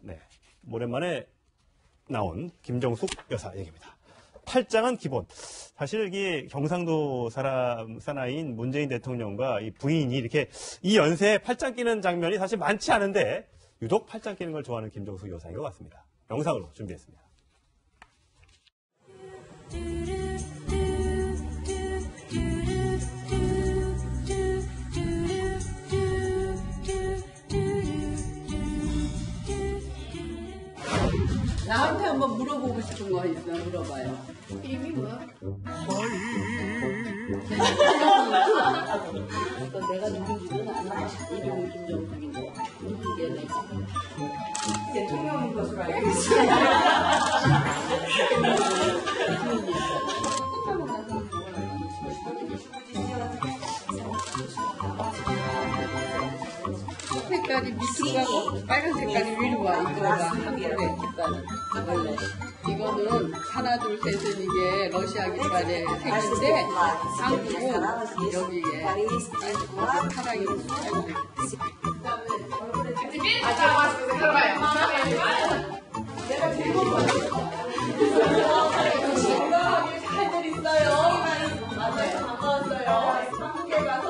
네, 오랜만에 나온 김정숙 여사 얘기입니다. 팔짱은 기본. 사실 이게 경상도 사나이인 문재인 대통령과 이 부인이 이렇게 이 연세에 팔짱 끼는 장면이 사실 많지 않은데 유독 팔짱 끼는 걸 좋아하는 김정숙 여사인 것 같습니다. 영상으로 준비했습니다. 나한테 한번 물어보고 싶은 거 있으면 물어봐요. 이름이 뭐야? 내가 누군지는 아나 이름이 김정숙인데 누구게 내가 대통령인 것으로 알고 있어요. 색깔이 밑으로 빨간 색깔이 위로 와. 이거가 한국의 깃발은 원래 이거는 하나 둘 셋은 이게 러시아 깃발의 색인데 한국은 여기에 파랑이 내가 들고 건강하게 잘들 있어요. 맞아요. 반가웠어요. 한국에 가서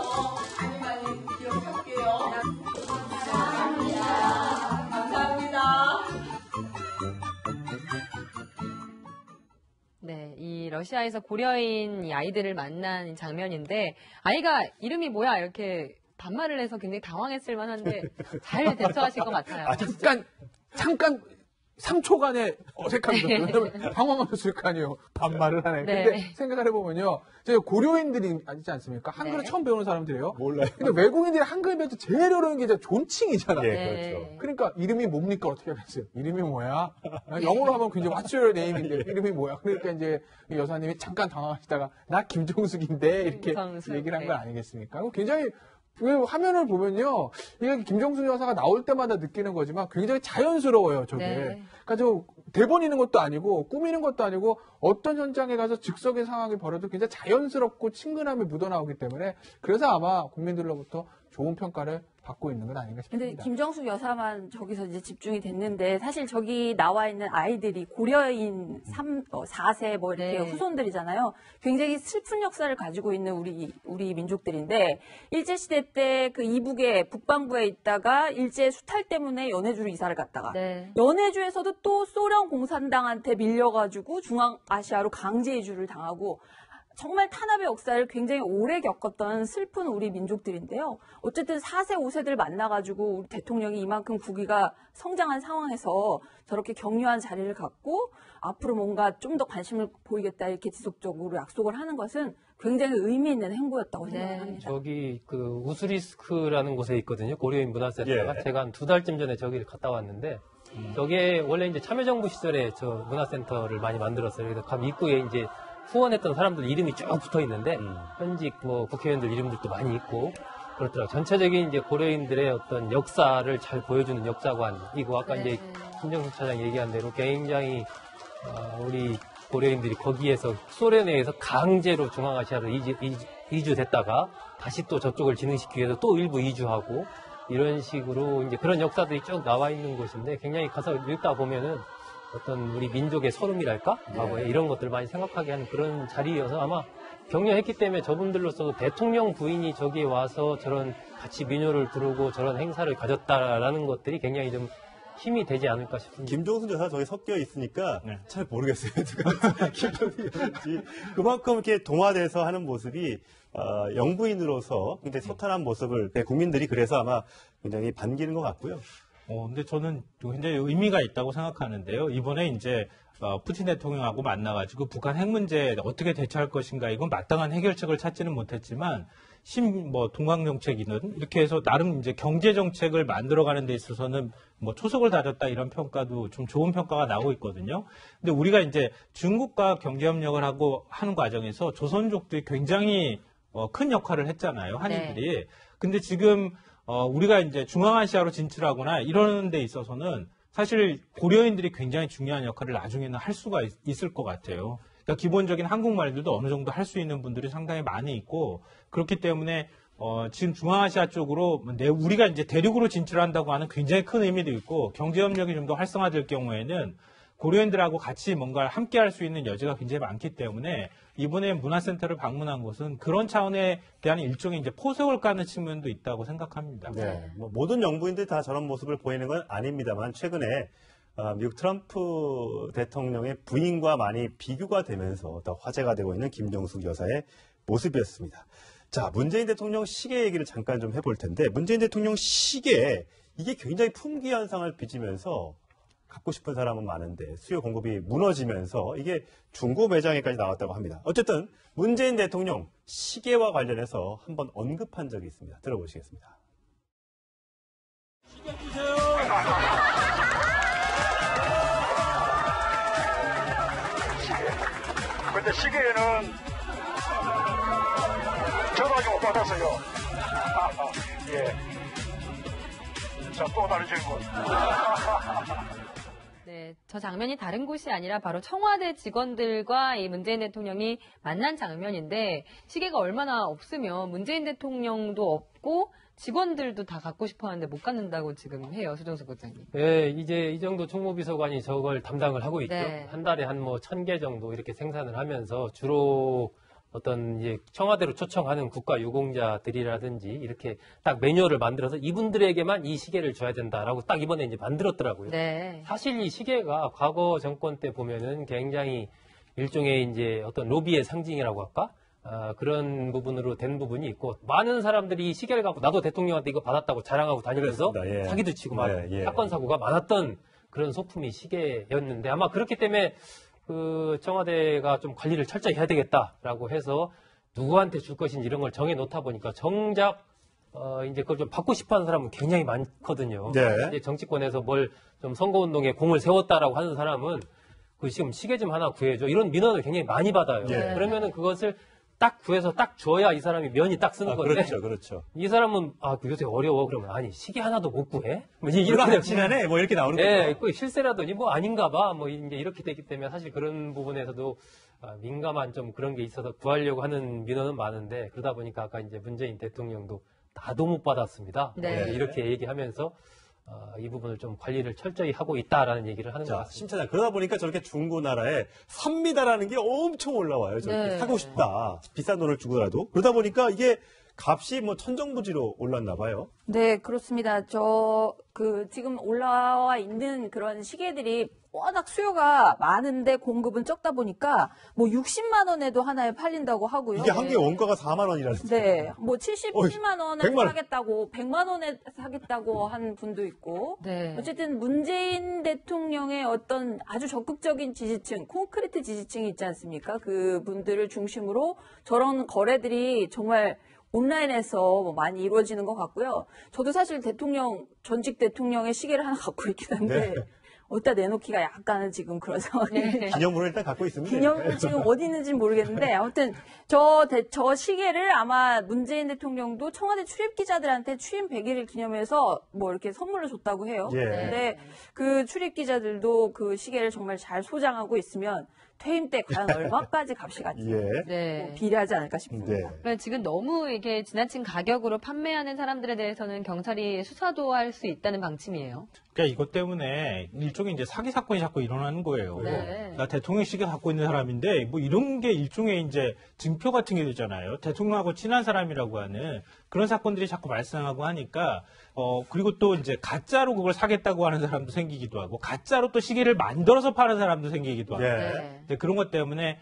많이 기억할게요. 네, 이 러시아에서 고려인 이 아이들을 만난 장면인데 아이가 이름이 뭐야 이렇게 반말을 해서 굉장히 당황했을 만한데 잘 대처하실 것 같아요. 잠깐 3초간의 어색함이 있었어요. 왜냐면 당황하셨을 거 아니에요. 반말을 하네. 네. 근데 생각을 해보면요. 저희 고려인들이 아니지 않습니까? 한글을 네. 처음 배우는 사람들이에요. 몰라요. 근데 외국인들이 한글 배울 때 제일 어려운 게 이제 존칭이잖아요. 예, 네. 그렇죠. 그러니까 이름이 뭡니까? 어떻게 하겠어요? 이름이 뭐야? 영어로 하면 굉장히 What's your name인데 이름이 뭐야? 그러니까 이제 이 여사님이 잠깐 당황하시다가 나 김종숙인데 이렇게 김정숙, 얘기를 한 네. 건 아니겠습니까? 굉장히 화면을 보면요, 이게 김정숙 여사가 나올 때마다 느끼는 거지만 굉장히 자연스러워요, 저게. 네. 그러니까 저 대본 있는 것도 아니고 꾸미는 것도 아니고 어떤 현장에 가서 즉석의 상황이 벌어도 굉장히 자연스럽고 친근함이 묻어나오기 때문에 그래서 아마 국민들로부터 좋은 평가를 받고 있는 건 아닌가 싶습니다. 근데 김정숙 여사만 저기서 이제 집중이 됐는데 사실 저기 나와 있는 아이들이 고려인 4세 뭐 이렇게 네. 후손들이잖아요. 굉장히 슬픈 역사를 가지고 있는 우리 민족들인데 일제시대 때 그 이북에 북방부에 있다가 일제 수탈 때문에 연해주로 이사를 갔다가 네. 연해주에서도 또 소련 공산당한테 밀려가지고 중앙아시아로 강제 이주를 당하고 정말 탄압의 역사를 굉장히 오래 겪었던 슬픈 우리 민족들인데요. 어쨌든 4세, 5세들 만나가지고 우리 대통령이 이만큼 국위가 성장한 상황에서 저렇게 격려한 자리를 갖고 앞으로 뭔가 좀 더 관심을 보이겠다 이렇게 지속적으로 약속을 하는 것은 굉장히 의미 있는 행보였다고 생각합니다. 저기 그 우스리스크라는 곳에 있거든요. 고려인 문화센터가. 예. 제가 한 2달쯤 전에 저기를 갔다 왔는데 저게 원래 이제 참여정부 시절에 저 문화센터를 많이 만들었어요. 그래서 감 입구에 이제 후원했던 사람들 이름이 쭉 붙어 있는데 현직 뭐 국회의원들 이름들도 많이 있고 그렇더라고요. 전체적인 이제 고려인들의 어떤 역사를 잘 보여주는 역사관이고 아까 이제 김정숙 차장 얘기한 대로 굉장히 우리 고려인들이 거기에서 소련에 의해서 강제로 중앙아시아로 이주됐다가 다시 또 저쪽을 진흥시키기 위해서 또 일부 이주하고 이런 식으로 이제 그런 역사들이 쭉 나와 있는 곳인데 굉장히 가서 읽다 보면은 어떤 우리 민족의 소름이랄까? 과거에 이런 것들을 많이 생각하게 하는 그런 자리여서 아마 격려했기 때문에 저분들로서도 대통령 부인이 저기에 와서 저런 같이 민요를 부르고 저런 행사를 가졌다라는 것들이 굉장히 좀 힘이 되지 않을까 싶습니다. 김종숙 여사 저기 섞여 있으니까 잘 모르겠어요. 누가 김종숙인지 그만큼 이렇게 동화돼서 하는 모습이 영부인으로서 굉장히 소탈한 모습을 국민들이 그래서 아마 굉장히 반기는 것 같고요. 근데 저는 굉장히 의미가 있다고 생각하는데요. 이번에 이제 푸틴 대통령하고 만나가지고 북한 핵 문제 어떻게 대처할 것인가 이건 마땅한 해결책을 찾지는 못했지만 동강 정책이든 이렇게 해서 나름 이제 경제 정책을 만들어가는 데 있어서는 뭐 초석을 다졌다 이런 평가도 좀 좋은 평가가 나오고 있거든요. 근데 우리가 이제 중국과 경제 협력을 하고 하는 과정에서 조선족들이 굉장히 큰 역할을 했잖아요. 한인들이. 네. 근데 지금 우리가 이제 중앙아시아로 진출하거나 이러는 데 있어서는 사실 고려인들이 굉장히 중요한 역할을 나중에는 할 수가 있을 것 같아요. 그러니까 기본적인 한국말들도 어느 정도 할 수 있는 분들이 상당히 많이 있고 그렇기 때문에 지금 중앙아시아 쪽으로 우리가 이제 대륙으로 진출한다고 하는 굉장히 큰 의미도 있고 경제협력이 좀 더 활성화될 경우에는 고려인들하고 같이 뭔가를 함께 할 수 있는 여지가 굉장히 많기 때문에 이번에 문화센터를 방문한 것은 그런 차원에 대한 일종의 이제 포석을 까는 측면도 있다고 생각합니다. 네, 뭐 모든 영부인들이 다 저런 모습을 보이는 건 아닙니다만 최근에 미국 트럼프 대통령의 부인과 많이 비교가 되면서 더 화제가 되고 있는 김정숙 여사의 모습이었습니다. 자, 문재인 대통령 시계 얘기를 잠깐 좀 해볼 텐데 문재인 대통령 시계 이게 굉장히 품귀 현상을 빚으면서 갖고 싶은 사람은 많은데 수요 공급이 무너지면서 이게 중고 매장에까지 나왔다고 합니다. 어쨌든 문재인 대통령 시계와 관련해서 한번 언급한 적이 있습니다. 들어보시겠습니다. 시계 주세요. 근데 시계는 전화기 못 받았어요. 예. 자, 또 다른 질문. 네, 저 장면이 다른 곳이 아니라 바로 청와대 직원들과 이 문재인 대통령이 만난 장면인데 시계가 얼마나 없으면 문재인 대통령도 없고 직원들도 다 갖고 싶어 하는데 못 갖는다고 지금 해요, 수정석 국장님. 네, 이제 이 정도 총무비서관이 저걸 담당을 하고 있죠. 네. 한 달에 한 뭐 1000개 정도 이렇게 생산을 하면서 주로 어떤 이제 청와대로 초청하는 국가 유공자들이라든지 이렇게 딱 매뉴얼을 만들어서 이분들에게만 이 시계를 줘야 된다라고 딱 이번에 이제 만들었더라고요. 네. 사실 이 시계가 과거 정권 때 보면은 굉장히 일종의 이제 어떤 로비의 상징이라고 할까? 그런 부분으로 된 부분이 있고 많은 사람들이 이 시계를 갖고 나도 대통령한테 이거 받았다고 자랑하고 다니면서 그렇습니다. 예. 사기도 치고 막 예. 사건 사고가 많았던 그런 소품이 시계였는데 아마 그렇기 때문에 그 청와대가 좀 관리를 철저히 해야 되겠다라고 해서 누구한테 줄 것인지 이런 걸 정해 놓다 보니까 정작 이제 그걸 좀 받고 싶어하는 사람은 굉장히 많거든요. 네. 이제 정치권에서 뭘 좀 선거운동에 공을 세웠다라고 하는 사람은 그 지금 시계 좀 하나 구해줘 이런 민원을 굉장히 많이 받아요. 예. 그러면은 그것을 딱 구해서 딱 줘야 이 사람이 면이 딱 쓰는 건데 그렇죠. 이 사람은 요새 어려워 그러면 아니 시계 하나도 못 구해? 뭐 이렇게 되면 지난해 뭐 이렇게 나오는 예, 거죠. 그 실세라더니 뭐 아닌가 봐. 뭐 이제 이렇게 되기 때문에 사실 그런 부분에서도 민감한 좀 그런 게 있어서 구하려고 하는 민원은 많은데 그러다 보니까 아까 이제 문재인 대통령도 나도 못 받았습니다. 네. 이렇게 얘기하면서 이 부분을 좀 관리를 철저히 하고 있다라는 얘기를 하는 것 자, 같습니다. 심차장 그러다 보니까 저렇게 중고나라에 삽니다라는 게 엄청 올라와요. 저렇게 네. 사고 싶다. 비싼 돈을 주고라도. 그러다 보니까 이게 값이 뭐 천정부지로 올랐나 봐요. 네, 그렇습니다. 지금 올라와 있는 그런 시계들이 워낙 수요가 많은데 공급은 적다 보니까 뭐 60만 원에도 하나에 팔린다고 하고요. 이게 한 개 원가가 4만 원이라는데. 네, 뭐 77만 원에 100만 원. 사겠다고, 100만 원에 사겠다고 한 분도 있고. 네. 어쨌든 문재인 대통령의 어떤 아주 적극적인 지지층, 콘크리트 지지층이 있지 않습니까? 그 분들을 중심으로 저런 거래들이 정말 온라인에서 뭐 많이 이루어지는 것 같고요. 저도 사실 전직 대통령의 시계를 하나 갖고 있긴 한데, 네. 어디다 내놓기가 약간은 지금 그런 상황이에요. 기념으로 일단 갖고 있습니다. 기념으로 지금 어디 있는지 모르겠는데 아무튼 저 시계를 아마 문재인 대통령도 청와대 출입 기자들한테 취임 100일을 기념해서 뭐 이렇게 선물로 줬다고 해요. 예. 근데 그 출입 기자들도 그 시계를 정말 잘 소장하고 있으면 퇴임 때 과연 얼마까지 값이 갈지 예. 네. 비례하지 않을까 싶습니다. 네. 그러니까 지금 너무 이게 지나친 가격으로 판매하는 사람들에 대해서는 경찰이 수사도 할 수 있다는 방침이에요. 그러니까 이것 때문에 일종의 이제 사기 사건이 자꾸 일어나는 거예요. 네. 나 대통령 시계 갖고 있는 사람인데 뭐 이런 게 일종의 이제 증표 같은 게 되잖아요. 대통령하고 친한 사람이라고 하는 그런 사건들이 자꾸 발생하고 하니까 그리고 또 이제 가짜로 그걸 사겠다고 하는 사람도 생기기도 하고 가짜로 또 시계를 만들어서 파는 사람도 생기기도 하고 예. 네. 이제 그런 것 때문에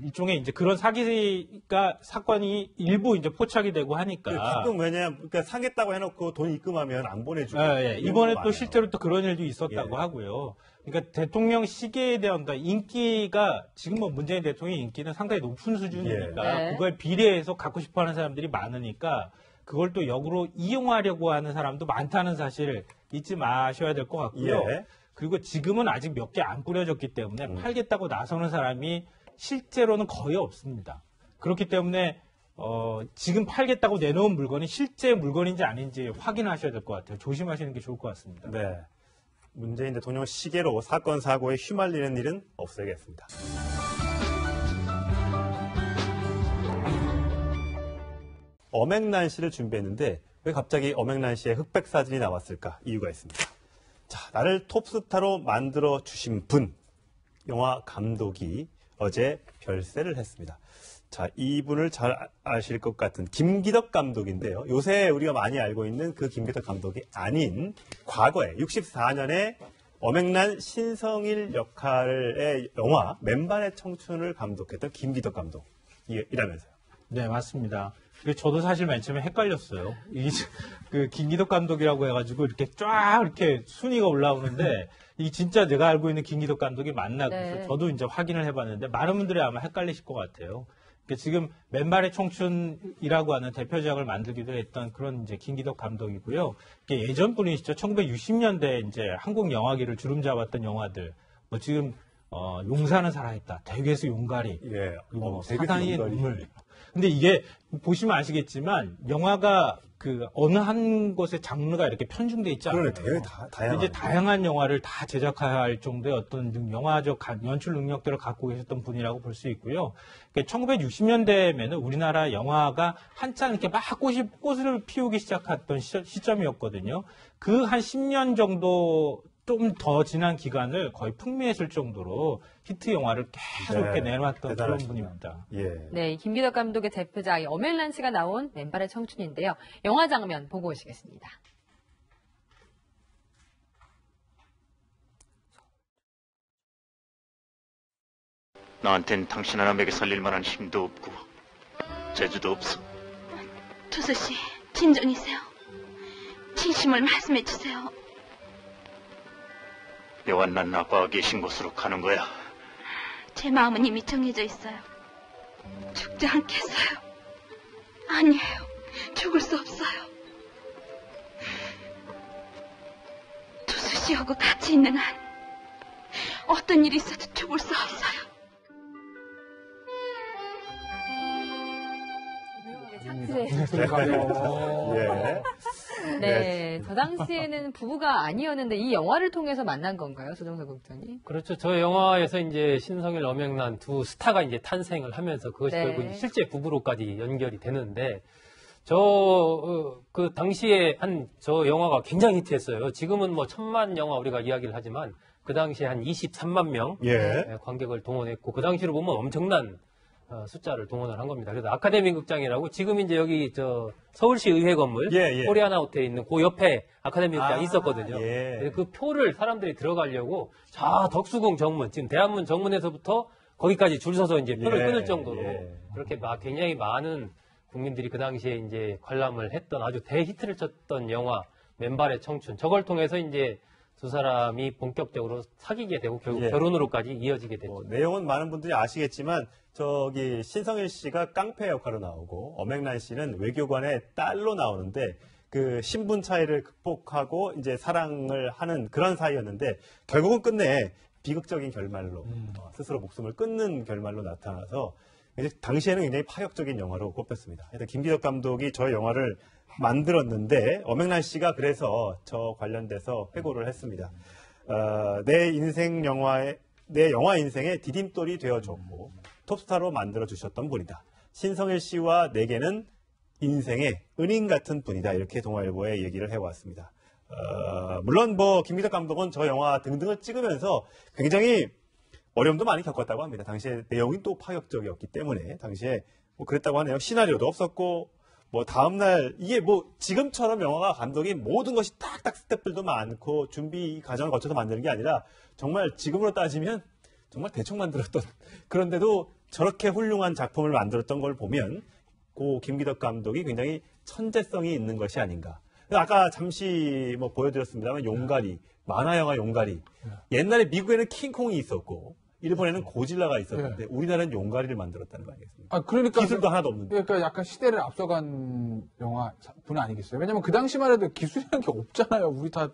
일종의 이제 그런 사건이 일부 이제 포착이 되고 하니까. 가끔 왜냐면 그러니까 사겠다고 해놓고 돈 입금하면 안 보내주고. 예. 이번에 또 많아요. 실제로 또 그런 일도 있었다고 예. 하고요. 그러니까 대통령 시계에 대한 인기가 지금 뭐 문재인 대통령의 인기는 상당히 높은 수준이니까 예. 네. 그걸 비례해서 갖고 싶어하는 사람들이 많으니까 그걸 또 역으로 이용하려고 하는 사람도 많다는 사실을 잊지 마셔야 될 것 같고요. 예. 그리고 지금은 아직 몇 개 안 뿌려졌기 때문에 팔겠다고 나서는 사람이 실제로는 거의 없습니다. 그렇기 때문에 지금 팔겠다고 내놓은 물건이 실제 물건인지 아닌지 확인하셔야 될 것 같아요. 조심하시는 게 좋을 것 같습니다. 네. 문재인 대통령 시계로 사건 사고에 휘말리는 일은 없어야겠습니다. 어맹란시를 준비했는데 왜 갑자기 어맹란시의 흑백 사진이 나왔을까? 이유가 있습니다. 자, 나를 톱스타로 만들어 주신 분, 영화 감독이 어제 별세를 했습니다. 자, 이분을 잘 아실 것 같은 김기덕 감독인데요. 요새 우리가 많이 알고 있는 그 김기덕 감독이 아닌 과거에 64년에 어맹란 신성일 역할의 영화 맨발의 청춘을 감독했던 김기덕 감독이라면서요. 네, 맞습니다. 저도 사실 맨 처음에 헷갈렸어요. 그 김기덕 감독이라고 해가지고 이렇게 쫙 이렇게 순위가 올라오는데 이 진짜 내가 알고 있는 김기덕 감독이 맞나 그래서 네. 저도 이제 확인을 해봤는데 많은 분들이 아마 헷갈리실 것 같아요. 지금 맨발의 청춘이라고 하는 대표작을 만들기도 했던 그런 이제 김기덕 감독이고요. 예전 분이시죠. 1960년대 이제 한국 영화계를 주름 잡았던 영화들. 뭐 지금 용사는 살아있다, 대괴수 용가리, 예, 그리고 대괴수 사당의 용가리. 눈물. 근데 이게 보시면 아시겠지만 영화가 그 어느 한 곳의 장르가 이렇게 편중돼 있지 않아요. 그러네, 되게 다양한. 이제 다양한 영화를 다 제작할 정도의 어떤 영화적 연출 능력들을 갖고 계셨던 분이라고 볼 수 있고요. 1960년대에는 우리나라 영화가 한창 이렇게 막 꽃을 피우기 시작했던 시점이었거든요. 그 한 10년 정도 좀 더 지난 기간을 거의 풍미했을 정도로 히트 영화를 계속 이렇게 내놨던 그런 대단하십니다. 분입니다. 예. 네, 이 김기덕 감독의 대표작 어멜란시가 나온 맨발의 청춘인데요. 영화 장면 보고 오시겠습니다. 나한텐 당신 하나 먹여 살릴 만한 힘도 없고 재주도 없어. 투수 씨, 진정이세요. 진심을 말씀해 주세요. 여완난 아빠가 계신 곳으로 가는 거야. 제 마음은 이미 정해져 있어요. 죽지 않겠어요. 아니에요. 죽을 수 없어요. 투수 씨하고 같이 있는 한 어떤 일이 있어도 죽을 수 없어요. 예. 네, 저 당시에는 부부가 아니었는데 이 영화를 통해서 만난 건가요, 조정석 국장님? 그렇죠. 저 영화에서 이제 신성일, 어명란 두 스타가 이제 탄생을 하면서 그것이 네. 결국 실제 부부로까지 연결이 되는데 그 당시에 저 영화가 굉장히 히트했어요. 지금은 뭐 1000만 영화 우리가 이야기를 하지만 그 당시에 한 23만 명 예. 관객을 동원했고 그 당시로 보면 엄청난 숫자를 동원을 한 겁니다. 그래서 아카데미 극장이라고 지금 이제 여기 서울시 의회 건물 예, 예. 코리아나 호텔에 있는 그 옆에 아카데미 극장이 있었거든요. 예. 그래서 그 표를 사람들이 들어가려고 저 덕수궁 정문, 지금 대한문 정문에서부터 거기까지 줄 서서 이제 표를 예, 끊을 정도로 예. 그렇게 굉장히 많은 국민들이 그 당시에 이제 관람을 했던 아주 대히트를 쳤던 영화 맨발의 청춘. 저걸 통해서 이제 두 사람이 본격적으로 사귀게 되고 결국 예. 결혼으로까지 이어지게 됐죠. 내용은 많은 분들이 아시겠지만 저기 신성일 씨가 깡패 역할로 나오고 어맹란 씨는 외교관의 딸로 나오는데 그 신분 차이를 극복하고 이제 사랑을 하는 그런 사이였는데 결국은 끝내 비극적인 결말로 스스로 목숨을 끊는 결말로 나타나서 이제 당시에는 굉장히 파격적인 영화로 꼽혔습니다. 일단 김기덕 감독이 저 영화를 만들었는데 어맹란 씨가 그래서 저 관련돼서 회고를 했습니다. 내 영화 인생의 디딤돌이 되어줬고 톱스타로 만들어 주셨던 분이다. 신성일 씨와 내게는 인생의 은인 같은 분이다. 이렇게 동아일보에 얘기를 해왔습니다. 물론 뭐 김기덕 감독은 저 영화 등등을 찍으면서 굉장히 어려움도 많이 겪었다고 합니다. 당시에 내용이 또 파격적이었기 때문에 당시에 뭐 그랬다고 하네요. 시나리오도 없었고 뭐 다음날 이게 뭐 지금처럼 영화가 감독이 모든 것이 딱딱 스텝들도 많고 준비 과정을 거쳐서 만드는 게 아니라 정말 지금으로 따지면 정말 대충 만들었던 그런데도 저렇게 훌륭한 작품을 만들었던 걸 보면 고 김기덕 감독이 굉장히 천재성이 있는 것이 아닌가. 아까 잠시 뭐 보여드렸습니다만 용가리 만화 영화 용가리 옛날에 미국에는 킹콩이 있었고 일본에는 고질라가 있었는데 우리나라는 용가리를 만들었다는 거 아니겠습니까? 아, 그러니까 기술도 하나도 없는데. 그러니까 약간 시대를 앞서간 영화 분 아니겠어요? 왜냐면 그 당시만 해도 기술이라는 게 없잖아요. 우리 다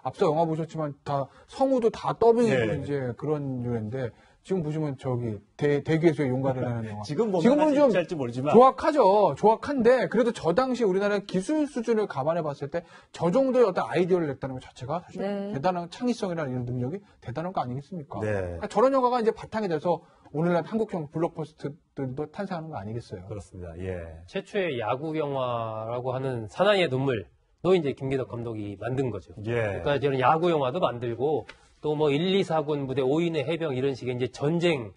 앞서 영화 보셨지만 다 성우도 다 더빙이고 네. 이제 그런 류인데 지금 보시면 저기 대기에서의 용가리라는 영화. 지금 지금은 보면 좀 할지 모르지만 조악하죠. 조악한데 그래도 저 당시 우리나라 기술 수준을 감안해 봤을 때 저 정도의 어떤 아이디어를 냈다는 것 자체가 사실 네. 대단한 창의성이라는 이런 능력이 대단한 거 아니겠습니까? 네. 그러니까 저런 영화가 이제 바탕이 돼서 오늘날 한국형 블록버스터들도 탄생하는 거 아니겠어요? 그렇습니다. 예. 최초의 야구 영화라고 하는 사나이의 눈물도 이제 김기덕 감독이 만든 거죠. 예. 그러니까 저는 야구 영화도 만들고 또 뭐 1, 2, 4군 부대 5인의 해병 이런 식의 이제 전쟁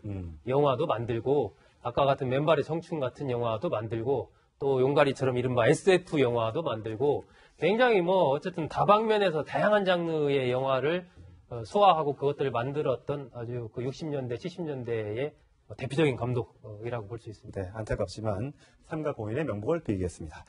영화도 만들고 아까 같은 맨발의 청춘 같은 영화도 만들고 또 용가리처럼 이른바 SF 영화도 만들고 굉장히 뭐 어쨌든 다방면에서 다양한 장르의 영화를 소화하고 그것들을 만들었던 아주 그 60년대, 70년대의 대표적인 감독이라고 볼 수 있습니다. 네, 안타깝지만 삼가 공인의 명복을 빌겠습니다.